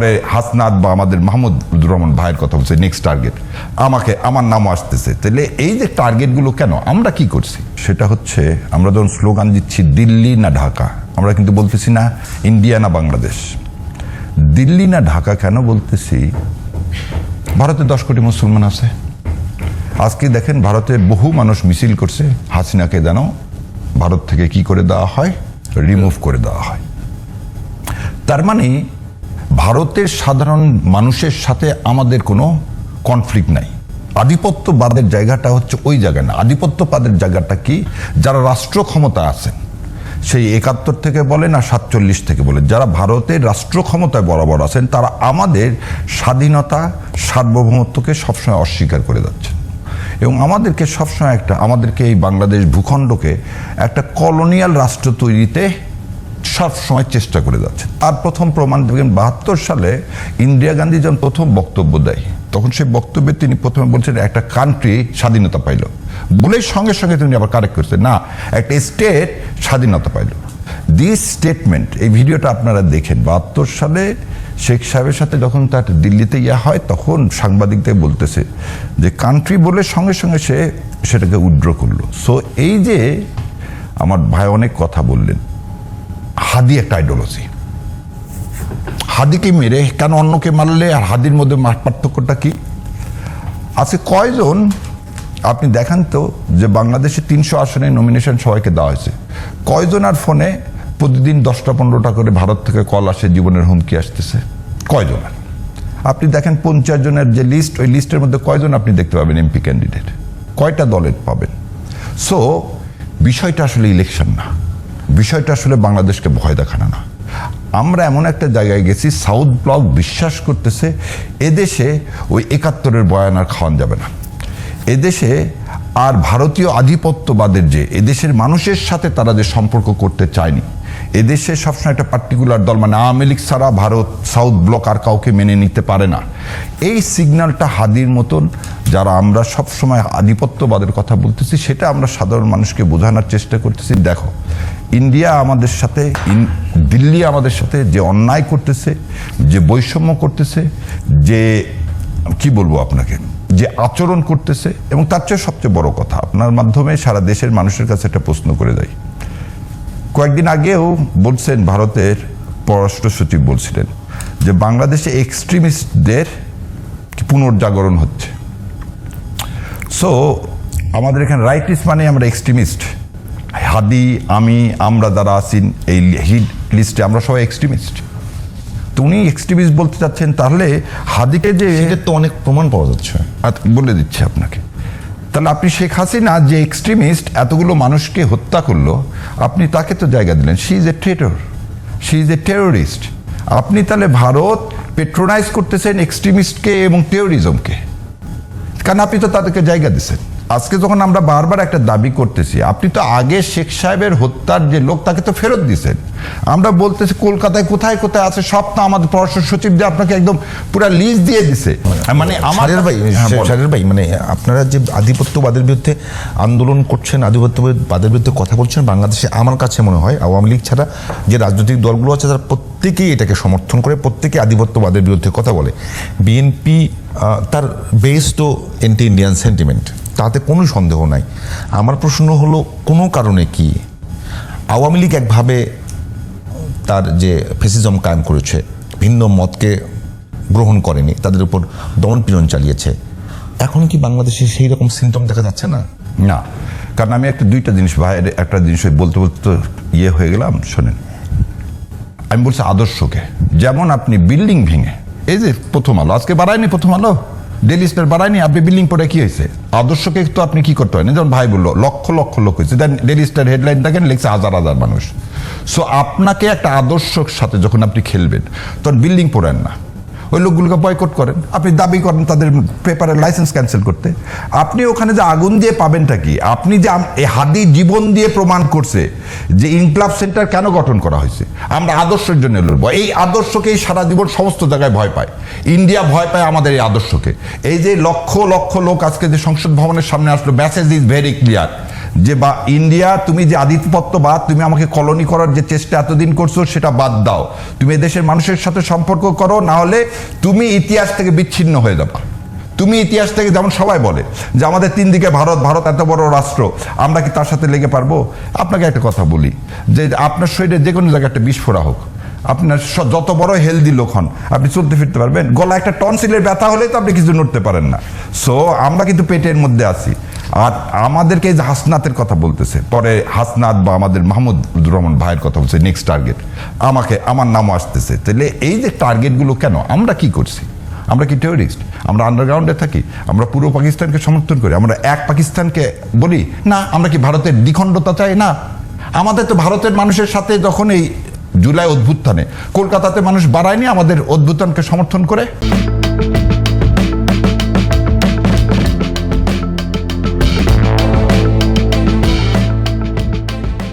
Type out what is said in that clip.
পরে হাসনাত বা আমাদের মাহমুদুর রহমান ভাইয়ের কথা বলছে নেক্সট টার্গেট, আমার নামও আসতেছে। তাহলে এই যে টার্গেটগুলো কেন, আমরা কি করছি সেটা হচ্ছে, আমরা যখন স্লোগান দিচ্ছি দিল্লি না ঢাকা, আমরা কিন্তু বলতেছি না ইন্ডিয়া না বাংলাদেশ। দিল্লি না ঢাকা কেন বলতেছি, ভারতে 10 কোটি মুসলমান আছে। আজকে দেখেন ভারতে বহু মানুষ মিছিল করছে, হাসিনাকে যেন ভারত থেকে কি করে দেওয়া হয়, রিমুভ করে দেওয়া হয়। তার মানে ভারতের সাধারণ মানুষের সাথে আমাদের কোনো কনফ্লিক্ট নাই। আধিপত্যবাদের জায়গাটা হচ্ছে ওই জায়গা না। আধিপত্যবাদের জায়গাটা কি, যারা রাষ্ট্র ক্ষমতা আছেন, সেই 71 থেকে বলেন আর 47 থেকে বলেন, যারা ভারতের রাষ্ট্র ক্ষমতায় বরাবর আছেন, তারা আমাদের স্বাধীনতা সার্বভৌমত্বকে সবসময় অস্বীকার করে যাচ্ছেন এবং আমাদেরকে সবসময় আমাদেরকে এই বাংলাদেশ ভূখণ্ডকে একটা কলোনিয়াল রাষ্ট্র তৈরিতে সবসময় চেষ্টা করে যাচ্ছে। আর প্রথম প্রমাণ দেখবেন 72 সালে ইন্দিরা গান্ধী যখন প্রথম বক্তব্য দেয়, তখন সেই বক্তব্যে তিনি প্রথমে বলছেন একটা কান্ট্রি স্বাধীনতা পাইল, বলে সঙ্গে সঙ্গে তিনি আবার কারেক্ট করছেন, না, একটা স্টেট স্বাধীনতা পাইল। দিস স্টেটমেন্ট, এই ভিডিওটা আপনারা দেখেন, 72 সালে শেখ সাহেবের সাথে যখন তার দিল্লিতে হয়, তখন সাংবাদিকদের বলতেছে যে কান্ট্রি বলে সঙ্গে সঙ্গে সে সেটাকে উইথড্র করলো। সো এই যে আমার ভাই অনেক কথা বললেন, হাদি একটা আইডিওলজি। হাদিকে মেরে কেন অন্যকে মারলে আর হাদির মধ্যে পার্থক্যটা কি? আজকে কয়জন আপনি দেখান তো যে বাংলাদেশে 300 আসনে নমিনেশন সবাইকে দেওয়া হয়েছে, কয়জনের ফোনে প্রতিদিন 10টা-15টা করে ভারত থেকে কল আসে, জীবনের হুমকি আসতেছে? কয়জনের? আপনি দেখেন 50 জনের যে লিস্ট, ওই লিস্টের মধ্যে কয়জন আপনি দেখতে পাবেন এমপি ক্যান্ডিডেট, কয়টা দলের পাবেন? সো বিষয়টা আসলে ইলেকশন না, বিষয়টা আসলে বাংলাদেশকে ভয় দেখানো না। আমরা এমন একটা জায়গায় গেছি, সাউথ ব্লক বিশ্বাস করতেছে এদেশে ওই 71-এর বয়ান আর খাওয়ান যাবে না। এদেশে আর ভারতীয় আধিপত্যবাদের যে এদেশের মানুষের সাথে তারা যে সম্পর্ক করতে চায়নি, এদেশে সবসময় একটা পার্টিকুলার দল, মানে আওয়ামী লীগ ছাড়া ভারত সাউথ ব্লক আর কাউকে মেনে নিতে পারে না। এই সিগন্যালটা হাদির মতন যারা আমরা সবসময় আধিপত্যবাদের কথা বলতেছি, সেটা আমরা সাধারণ মানুষকে বোঝানোর চেষ্টা করতেছি। দেখো, ইন্ডিয়া আমাদের সাথে, দিল্লি আমাদের সাথে যে অন্যায় করতেছে, যে বৈষম্য করতেছে, যে কি বলবো আপনাকে, যে আচরণ করতেছে, এবং তার চেয়ে সবচেয়ে বড় কথা, আপনার মাধ্যমে সারা দেশের মানুষের কাছে একটা প্রশ্ন করে যাই। কয়েকদিন আগেও বলছেন, ভারতের পররাষ্ট্র সচিব বলছিলেন যে বাংলাদেশে এক্সট্রিমিস্টদের পুনর্জাগরণ হচ্ছে। সো আমাদের এখানে রাইটিস্ট মানে আমরা এক্সট্রিমিস্ট, হাদি, আমরা যারা আছি এই হিট লিস্টে, আমরা সবাই এক্সট্রিমিস্ট। তো উনি এক্সট্রিমিস্ট বলতে চাচ্ছেন, তাহলে হাদিকে যে তো অনেক প্রমাণ পাওয়া যাচ্ছে, বলে দিচ্ছে আপনাকে। তাহলে আপনি শেখ হাসিনা যে এক্সট্রিমিস্ট, এতগুলো মানুষকে হত্যা করলো, আপনি তাকে তো জায়গা দিলেন, she is a traitor, she is a terrorist. আপনি তাহলে ভারত পেট্রোনাইজ করতেছেন এক্সট্রিমিস্টকে এবং টেরোরিজমকে, কারণ আপনি তো তাদেরকে জায়গা দিচ্ছেন। আজকে যখন আমরা বারবার একটা দাবি করতেছি, আপনি তো আগে শেখ সাহেবের হত্যার যে লোক, তাকে তো ফেরত দিয়েছেন। আমরা বলতেছি কলকাতায় কোথায় কোথায় আছে, সব তো আমাদের পররাষ্ট্র সচিব যে আপনাকে একদম পুরো লিস্ট দিয়ে দিছে। মানে শাহরিয়ার ভাই, মানে আপনারা যে আধিপত্যবাদের বিরুদ্ধে আন্দোলন করছেন, আধিপত্যবাদের বিরুদ্ধে কথা বলছেন, বাংলাদেশে আমার কাছে মনে হয় আওয়ামী লীগ ছাড়া যে রাজনৈতিক দলগুলো আছে, তারা প্রত্যেকেই এটাকে সমর্থন করে, প্রত্যেকে আধিপত্যবাদের বিরুদ্ধে কথা বলে। বিএনপি তার বেস তো এন্টি ইন্ডিয়ান সেন্টিমেন্ট, তাতে কোনো সন্দেহ নাই। আমার প্রশ্ন হলো, কোনো কারণে কি আওয়ামী লীগ একভাবে তার যে ফেসিজম কায়েম করেছে, ভিন্ন মতকে গ্রহণ করেনি, তাদের উপর দমনপীড়ন চালিয়েছে, এখন কি বাংলাদেশে সেই রকম সিমটম দেখা যাচ্ছে না? না, কারণ আমি দুইটা জিনিস, ভাইয়ের একটা জিনিস বলতে বলতে হয়ে গেলাম। শোনেন, আমি বলছি আদর্শকে, যেমন আপনি বিল্ডিং ভেঙে, এই যে প্রথম আলো আজকে বাড়ায়নি, প্রথম আলো ডেইলি স্টার বাড়ায়নি, আপনি বিল্ডিং পরে কি হয়েছে? আদর্শকে তো আপনি কি করতে হয় না, যেমন ভাই বললো লক্ষ লক্ষ লোক হয়েছে, দেন ডেইলি স্টার হেডলাইন দেখেন লিখছে 1000 মানুষ। সো আপনাকে একটা আদর্শর সাথে যখন আপনি খেলবেন, তখন বিল্ডিং পড়েন না, ওই লোকগুলোকে বয়কট করেন, আপনি দাবি করেন তাদের পেপারের লাইসেন্স ক্যান্সেল করতে। আপনি ওখানে যে আগুন দিয়ে পাবেনটা কি? আপনি যে হাদি জীবন দিয়ে প্রমাণ করছে যে ইনকলাব সেন্টার কেন গঠন করা হয়েছে, আমরা আদর্শের জন্য লড়বো। এই আদর্শকেই সারা জীবন সমস্ত জায়গায় ভয় পায়, ইন্ডিয়া ভয় পায় আমাদের এই আদর্শকে। এই যে লক্ষ লক্ষ লোক আজকে যে সংসদ ভবনের সামনে আসলো, মেসেজ ইজ ভেরি ক্লিয়ার যে বা ইন্ডিয়া তুমি যে আধিপত্যবাদ, তুমি আমাকে কলোনি করার যে চেষ্টা এতদিন করছো সেটা বাদ দাও, তুমি এদেশের মানুষের সাথে সম্পর্ক করো, না হলে তুমি ইতিহাস থেকে বিচ্ছিন্ন হয়ে যাবে। তুমি ইতিহাস থেকে, যেমন সবাই বলে যে আমাদের তিন দিকে ভারত, ভারত এত বড় রাষ্ট্র, আমরা কি তার সাথে লেগে পারবো? আপনাকে একটা কথা বলি, যে আপনার শরীরে যে কোনো জায়গায় একটা বিস্ফোরা হোক, আপনার যত বড় হেলদি লোক হন, আপনি চলতে ফিরতে পারবেন? গলা একটা টনসিলের ব্যথা হলে তো আপনি কিছু নড়তে পারেন না। সো আমরা কিন্তু পেটের মধ্যে আছি। আর আমাদেরকে এই যে হাসনাতের কথা বলতেছে, পরে হাসনাত বা আমাদের মাহমুদুর রহমান ভাইয়ের কথা বলছে নেক্সট টার্গেট, আমাকে, আমার নামও আসতেছে। তাহলে এই যে টার্গেটগুলো কেন? আমরা কি করছি? আমরা কি টেররিস্ট? আমরা আন্ডারগ্রাউন্ডে থাকি? আমরা পুরো পাকিস্তানকে সমর্থন করি? আমরা এক পাকিস্তানকে বলি না? আমরা কি ভারতের দ্বিখণ্ডতা চাই না? আমাদের তো ভারতের মানুষের সাথে যখন এই জুলাই অভ্যুত্থানে কলকাতাতে মানুষ বাড়ায়নি আমাদের অভ্যুত্থানকে সমর্থন করে।